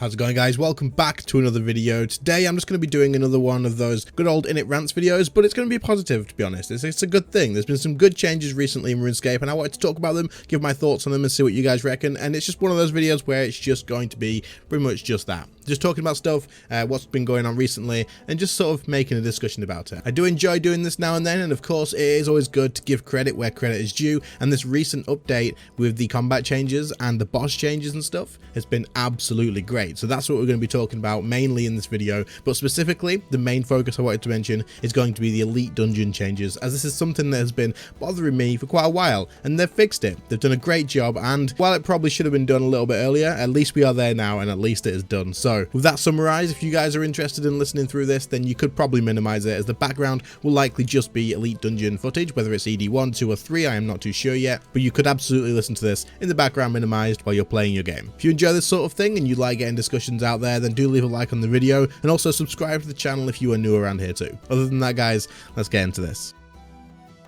How's it going, guys? Welcome back to another video. Today I'm just going to be doing another one of those good old Init Rants videos, but it's going to be positive, to be honest. It's a good thing. There's been some good changes recently in RuneScape, and I wanted to talk about them, give my thoughts on them, and see what you guys reckon. And it's just one of those videos where it's just going to be pretty much just that. Just talking about stuff, what's been going on recently, and just sort of making a discussion about it. I do enjoy doing this now and then, and of course it is always good to give credit where credit is due, and this recent update with the combat changes and the boss changes and stuff has been absolutely great. So that's what we're going to be talking about mainly in this video, but specifically the main focus I wanted to mention is going to be the elite dungeon changes, as this is something that has been bothering me for quite a while, and they've fixed it. They've done a great job, and while it probably should have been done a little bit earlier, at least we are there now, and at least it is done. So with that summarized, if you guys are interested in listening through this, then you could probably minimize it, as the background will likely just be elite dungeon footage, whether it's ED1, 2 or 3, I am not too sure yet, but you could absolutely listen to this in the background minimized while you're playing your game. If you enjoy this sort of thing and you like getting discussions out there, then do leave a like on the video, and also subscribe to the channel if you are new around here too. Other than that, guys, let's get into this.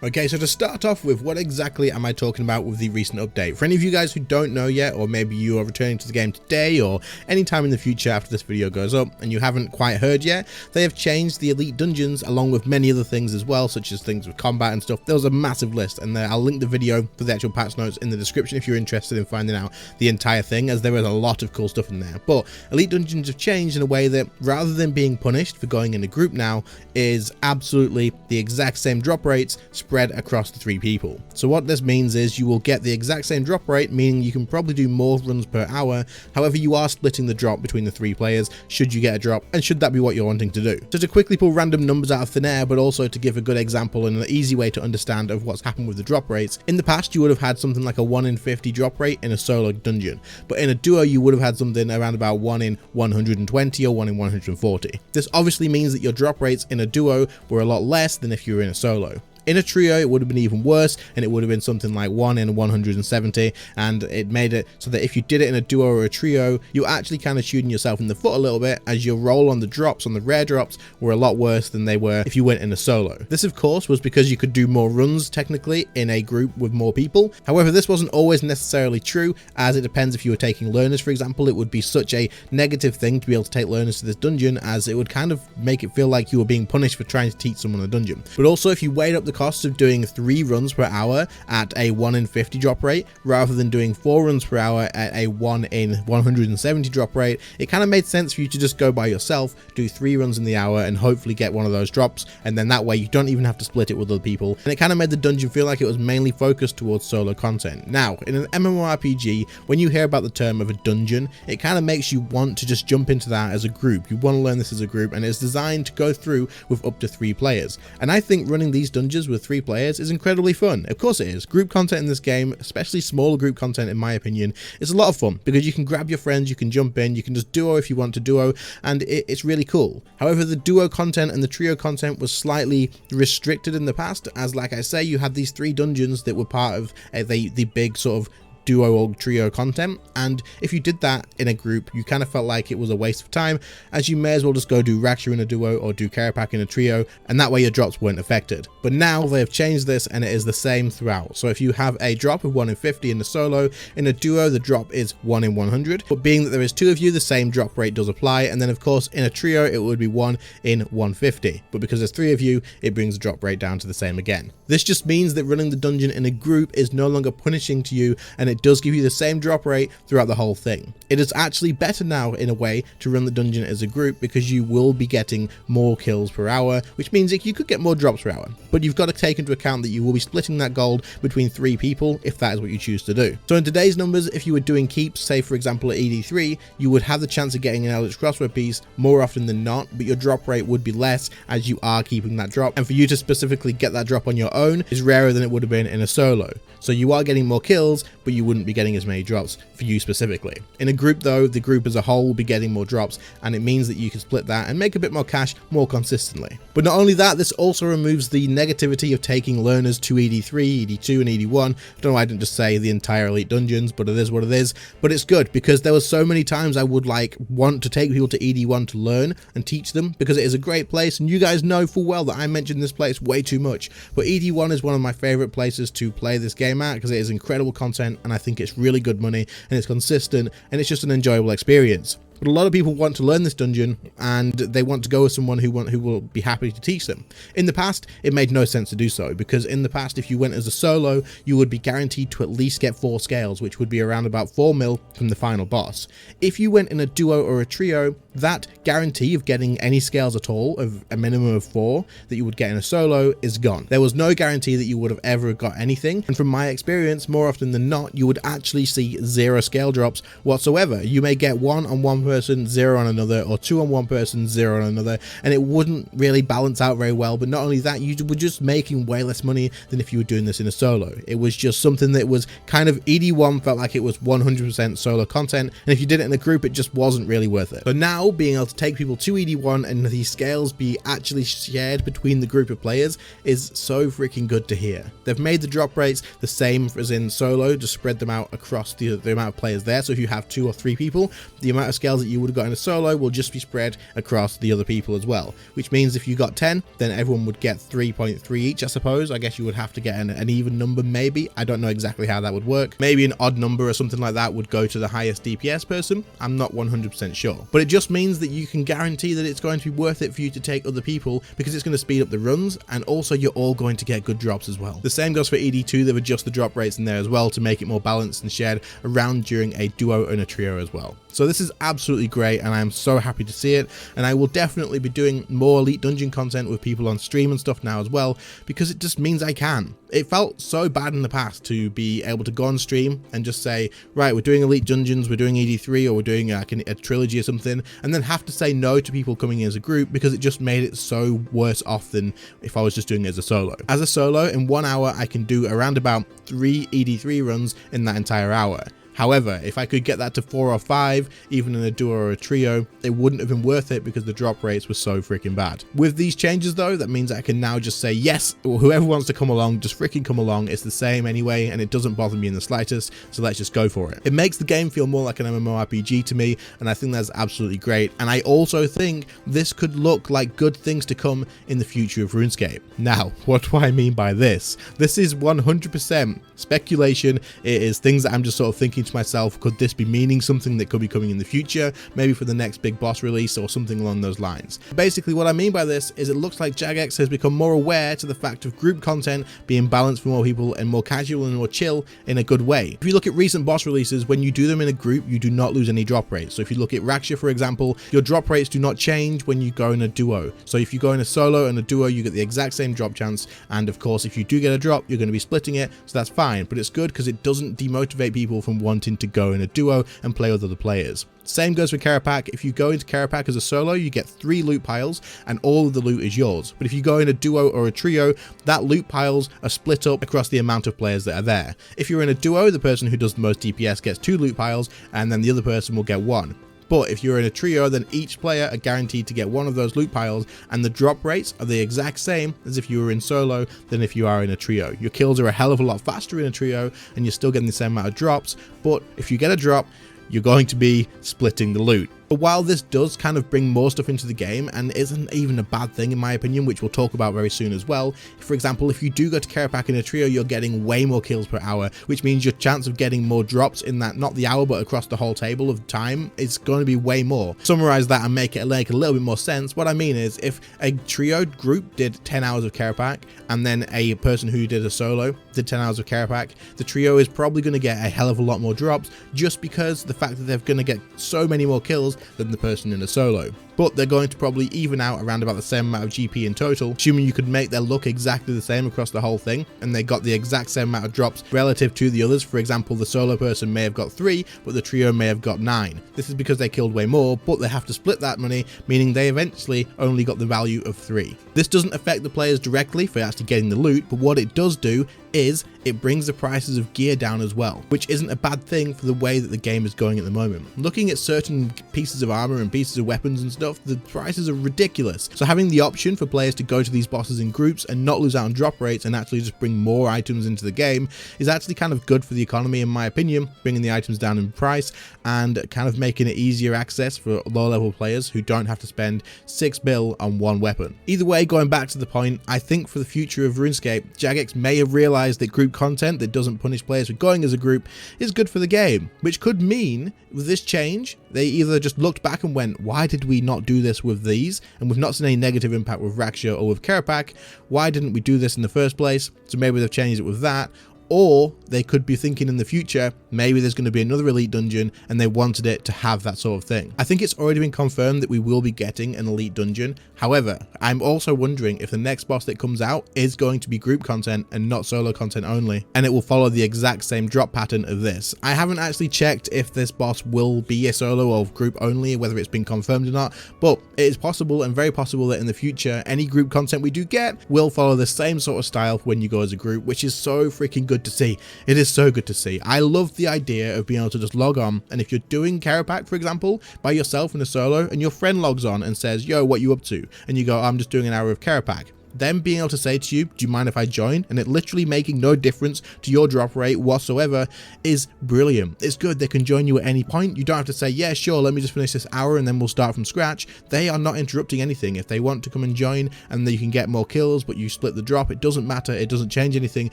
Okay, so to start off with, what exactly am I talking about with the recent update? For any of you guys who don't know yet, or maybe you are returning to the game today or anytime in the future after this video goes up and you haven't quite heard yet, they have changed the elite dungeons along with many other things as well, such as things with combat and stuff. There was a massive list, and I'll link the video for the actual patch notes in the description if you're interested in finding out the entire thing, as there is a lot of cool stuff in there. But elite dungeons have changed in a way that, rather than being punished for going in a group now, is absolutely the exact same drop rates spread across the 3 people. So what this means is you will get the exact same drop rate, meaning you can probably do more runs per hour. However, you are splitting the drop between the 3 players should you get a drop, and should that be what you're wanting to do. So to quickly pull random numbers out of thin air, but also to give a good example and an easy way to understand of what's happened with the drop rates, in the past you would have had something like a 1 in 50 drop rate in a solo dungeon, but in a duo you would have had something around about 1 in 120 or 1 in 140. This obviously means that your drop rates in a duo were a lot less than if you were in a solo. In a trio, it would have been even worse, and it would have been something like 1 in 170, and it made it so that if you did it in a duo or a trio, you're actually kind of shooting yourself in the foot a little bit, as your roll on the drops, on the rare drops, were a lot worse than they were if you went in a solo. This, of course, was because you could do more runs, technically, in a group with more people. However, this wasn't always necessarily true, as it depends if you were taking learners, for example. It would be such a negative thing to be able to take learners to this dungeon, as it would kind of make it feel like you were being punished for trying to teach someone a dungeon. But also, if you weighed up the cost of doing 3 runs per hour at a 1 in 50 drop rate rather than doing 4 runs per hour at a 1 in 170 drop rate, it kind of made sense for you to just go by yourself, do 3 runs in the hour, and hopefully get one of those drops, and then that way you don't even have to split it with other people, and it kind of made the dungeon feel like it was mainly focused towards solo content. Now, in an MMORPG, when you hear about the term of a dungeon, it kind of makes you want to just jump into that as a group. You want to learn this as a group, and it's designed to go through with up to 3 players, and I think running these dungeons with 3 players is incredibly fun. Of course it is. Group content in this game, especially smaller group content in my opinion, is a lot of fun, because you can grab your friends, you can jump in, you can just duo if you want to duo, and it's really cool. However, the duo content and the trio content was slightly restricted in the past, as like I say, you had these 3 dungeons that were part of the big sort of duo or trio content, and if you did that in a group, you kind of felt like it was a waste of time, as you may as well just go do Raksha in a duo or do Karapak in a trio, and that way your drops weren't affected. But now they have changed this, and it is the same throughout. So if you have a drop of 1 in 50 in a solo, in a duo the drop is 1 in 100, but being that there is 2 of you, the same drop rate does apply, and then of course in a trio it would be 1 in 150, but because there's 3 of you, it brings the drop rate down to the same again. This just means that running the dungeon in a group is no longer punishing to you, and it does give you the same drop rate throughout the whole thing. It is actually better now in a way to run the dungeon as a group, because you will be getting more kills per hour, which means that you could get more drops per hour, but you've got to take into account that you will be splitting that gold between 3 people if that is what you choose to do. So in today's numbers, if you were doing keeps, say for example at ED3, you would have the chance of getting an Eldritch Crossbow piece more often than not, but your drop rate would be less as you are keeping that drop, and for you to specifically get that drop on your own is rarer than it would have been in a solo. So you are getting more kills, but you wouldn't be getting as many drops for you specifically. In a group though, the group as a whole will be getting more drops, and it means that you can split that and make a bit more cash more consistently. But not only that, this also removes the negativity of taking learners to ED3, ED2 and ED1. I don't know why I didn't just say the entire elite dungeons, but it is what it is. But it's good, because there were so many times I would want to take people to ED1 to learn and teach them, because it is a great place, and you guys know full well that I mentioned this place way too much. But ED1 is one of my favorite places to play this game at, because it is incredible content, and I think it's really good money, and it's consistent, and it's just an enjoyable experience. But a lot of people want to learn this dungeon and they want to go with someone who will be happy to teach them. In the past, it made no sense to do so, because in the past, if you went as a solo, you would be guaranteed to at least get 4 scales, which would be around about 4 mil from the final boss. If you went in a duo or a trio, that guarantee of getting any scales at all, of a minimum of 4 that you would get in a solo, is gone. There was no guarantee that you would have ever got anything, and from my experience, more often than not, you would actually see 0 scale drops whatsoever. You may get 1 on one person, 0 on another, or 2 on one person, 0 on another, and it wouldn't really balance out very well. But not only that, you were just making way less money than if you were doing this in a solo. It was just something that was kind of ED1 felt like it was 100% solo content, and if you did it in a group, it just wasn't really worth it. But now, being able to take people to ED1 and these scales be actually shared between the group of players is so freaking good to hear. They've made the drop rates the same as in solo, just spread them out across the amount of players there. So if you have 2 or 3 people, the amount of scales that you would have got in a solo will just be spread across the other people as well, which means if you got 10, then everyone would get 3.3 each, I suppose. I guess you would have to get an even number, maybe. I don't know exactly how that would work. Maybe an odd number or something like that would go to the highest DPS person. I'm not 100% sure, but it just means that you can guarantee that it's going to be worth it for you to take other people, because it's going to speed up the runs, and also you're all going to get good drops as well. The same goes for ED2. They've adjusted the drop rates in there as well to make it more balanced and shared around during a duo and a trio as well. So this is absolutely great, and I'm so happy to see it, and I will definitely be doing more Elite Dungeon content with people on stream and stuff now as well, because it just means I can. It felt so bad in the past to be able to go on stream and just say, right, we're doing Elite Dungeons, we're doing ED3, or we're doing like a trilogy or something, and then have to say no to people coming in as a group, because it just made it so worse off than if I was just doing it as a solo. As a solo, in 1 hour, I can do around about 3 ED3 runs in that entire hour. However, if I could get that to 4 or 5, even in a duo or a trio, it wouldn't have been worth it because the drop rates were so freaking bad. With these changes though, that means I can now just say, yes, whoever wants to come along, just freaking come along. It's the same anyway, and it doesn't bother me in the slightest, so let's just go for it. It makes the game feel more like an MMORPG to me, and I think that's absolutely great. And I also think this could look like good things to come in the future of RuneScape. Now, what do I mean by this? This is 100% speculation. It is things that I'm just sort of thinking to myself, could this be meaning something that could be coming in the future, maybe for the next big boss release or something along those lines. Basically, what I mean by this is it looks like Jagex has become more aware to the fact of group content being balanced for more people and more casual and more chill in a good way. If you look at recent boss releases, when you do them in a group, you do not lose any drop rates. So if you look at Raksha, for example, your drop rates do not change when you go in a duo. So if you go in a solo and a duo, you get the exact same drop chance, and of course if you do get a drop, you're going to be splitting it, so that's fine. But it's good because it doesn't demotivate people from wanting to go in a duo and play with other players. Same goes for Karapak. If you go into Karapak as a solo, you get 3 loot piles and all of the loot is yours. But if you go in a duo or a trio, that loot piles are split up across the amount of players that are there. If you're in a duo, the person who does the most DPS gets 2 loot piles, and then the other person will get 1. But if you're in a trio, then each player are guaranteed to get 1 of those loot piles, and the drop rates are the exact same as if you were in solo than if you are in a trio. Your kills are a hell of a lot faster in a trio, and you're still getting the same amount of drops, but if you get a drop, you're going to be splitting the loot. But while this does kind of bring more stuff into the game, and isn't even a bad thing in my opinion, which we'll talk about very soon as well, for example, if you do go to Karapak in a trio, you're getting way more kills per hour, which means your chance of getting more drops in that, not the hour, but across the whole table of time, is going to be way more. Summarize that and make it like a little bit more sense. What I mean is, if a trio group did 10 hours of Karapak, and then a person who did a solo did 10 hours of Karapak, the trio is probably going to get a hell of a lot more drops, just because the fact that they're going to get so many more kills than the person in a solo. But they're going to probably even out around about the same amount of GP in total, assuming you could make their look exactly the same across the whole thing, and they got the exact same amount of drops relative to the others. For example, the solo person may have got 3, but the trio may have got 9. This is because they killed way more, but they have to split that money, meaning they eventually only got the value of 3. This doesn't affect the players directly for actually getting the loot, but what it does do is it brings the prices of gear down as well, which isn't a bad thing for the way that the game is going at the moment. Looking at certain pieces of armor and pieces of weapons and stuff, the prices are ridiculous. So having the option for players to go to these bosses in groups and not lose out on drop rates and actually just bring more items into the game is actually kind of good for the economy in my opinion, bringing the items down in price and kind of making it easier access for low level players who don't have to spend 6 bill on one weapon. Either way, going back to the point, I think for the future of RuneScape, Jagex may have realized realize that group content that doesn't punish players for going as a group is good for the game, which could mean with this change, they either just looked back and went, why did we not do this with these? And we've not seen any negative impact with Raksha or with Kerapak. Why didn't we do this in the first place? So maybe they've changed it with that. Or they could be thinking in the future, maybe there's going to be another elite dungeon and they wanted it to have that sort of thing. I think it's already been confirmed that we will be getting an elite dungeon. However, I'm also wondering if the next boss that comes out is going to be group content and not solo content only, and it will follow the exact same drop pattern of this. I haven't actually checked if this boss will be a solo or group only, whether it's been confirmed or not, but it is possible and very possible that in the future, any group content we do get will follow the same sort of style when you go as a group, which is so freaking good to see. It is so good to see. I love the idea of being able to just log on, and if you're doing Kerapak, for example, by yourself in a solo, and your friend logs on and says, yo, what you up to? And you go, I'm just doing an hour of Kerapak. Them being able to say to you, do you mind if I join? And it literally making no difference to your drop rate whatsoever is brilliant. It's good. They can join you at any point. You don't have to say, yeah, sure, let me just finish this hour and then we'll start from scratch. They are not interrupting anything. If they want to come and join and then you can get more kills, but you split the drop, it doesn't matter. It doesn't change anything.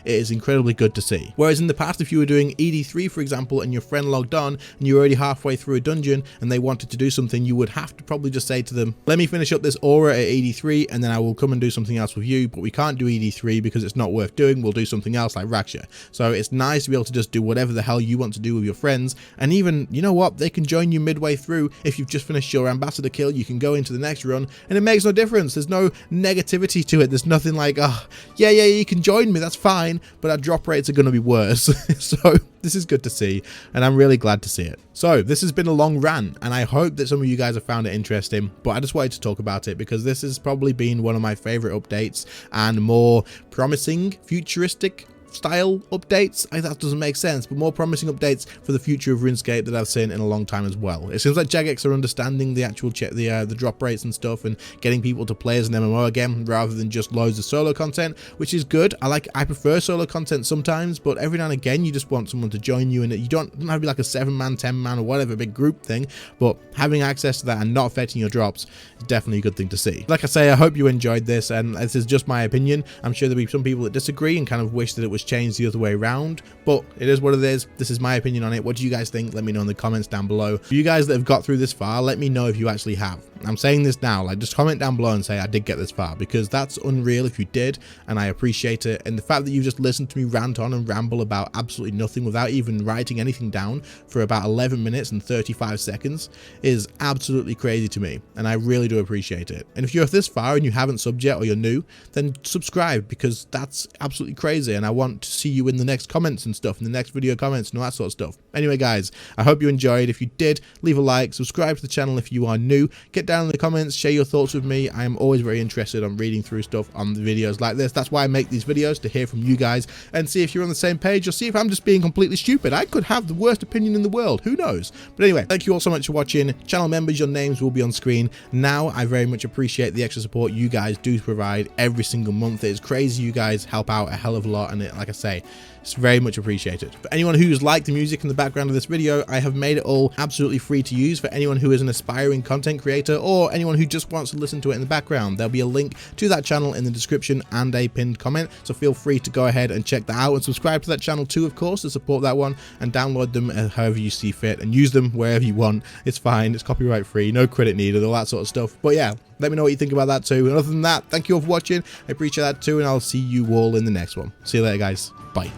It is incredibly good to see. Whereas in the past, if you were doing ED3, for example, and your friend logged on and you're already halfway through a dungeon and they wanted to do something, you would have to probably just say to them, let me finish up this aura at ED3 and then I will come and do something else with you, but we can't do ED3 because it's not worth doing. We'll do something else like Raksha. So it's nice to be able to just do whatever the hell you want to do with your friends, and even, you know what, they can join you midway through. If you've just finished your ambassador kill, you can go into the next run and it makes no difference. There's no negativity to it. There's nothing like, oh yeah, you can join me, that's fine, but our drop rates are going to be worse. So this is good to see, and I'm really glad to see it. So this has been a long rant, and I hope that some of you guys have found it interesting, but I just wanted to talk about it because this has probably been one of my favorite updates and more promising, futuristic style updates. That doesn't make sense, but more promising updates for the future of RuneScape that I've seen in a long time as well. It seems like Jagex are understanding the actual the drop rates and stuff, and getting people to play as an MMO again rather than just loads of solo content, which is good. I prefer solo content sometimes, but every now and again you just want someone to join you, and you don't have to be like a 7-man, 10-man or whatever big group thing, but having access to that and not affecting your drops is definitely a good thing to see. Like I say, I hope you enjoyed this, and this is just my opinion. I'm sure there'll be some people that disagree and kind of wish that it was changed the other way around, but it is what it is. This is my opinion on it. What do you guys think? Let me know in the comments down below. For you guys that have got through this far, let me know if you actually have. I'm saying this now, like, just comment down below and say I did get this far, because that's unreal if you did, and I appreciate it. And the fact that you just listened to me rant on and ramble about absolutely nothing without even writing anything down for about 11 minutes and 35 seconds is absolutely crazy to me, and I really do appreciate it. And if you're this far and you haven't subbed yet or you're new, then subscribe, because that's absolutely crazy, and I want to see you in the next comments and stuff, in the next video comments and all that sort of stuff. Anyway guys, I hope you enjoyed. If you did, leave a like, subscribe to the channel if you are new, get down in the comments, share your thoughts with me. I am always very interested on reading through stuff on the videos like this. That's why I make these videos, to hear from you guys and see if you're on the same page, or see if I'm just being completely stupid. I could have the worst opinion in the world, who knows? But anyway, thank you all so much for watching. Channel members, your names will be on screen now. I very much appreciate the extra support you guys do provide every single month. It is crazy. You guys help out a hell of a lot, and like I say, it's very much appreciated. For anyone who's liked the music in the background of this video, I have made it all absolutely free to use for anyone who is an aspiring content creator, or anyone who just wants to listen to it in the background. There'll be a link to that channel in the description and a pinned comment, so feel free to go ahead and check that out, and subscribe to that channel too, of course, to support that one, and download them however you see fit and use them wherever you want. It's fine, it's copyright free, no credit needed, all that sort of stuff. But yeah, let me know what you think about that too. And other than that, thank you all for watching. I appreciate that too, and I'll see you all in the next one. See you later guys. Bye.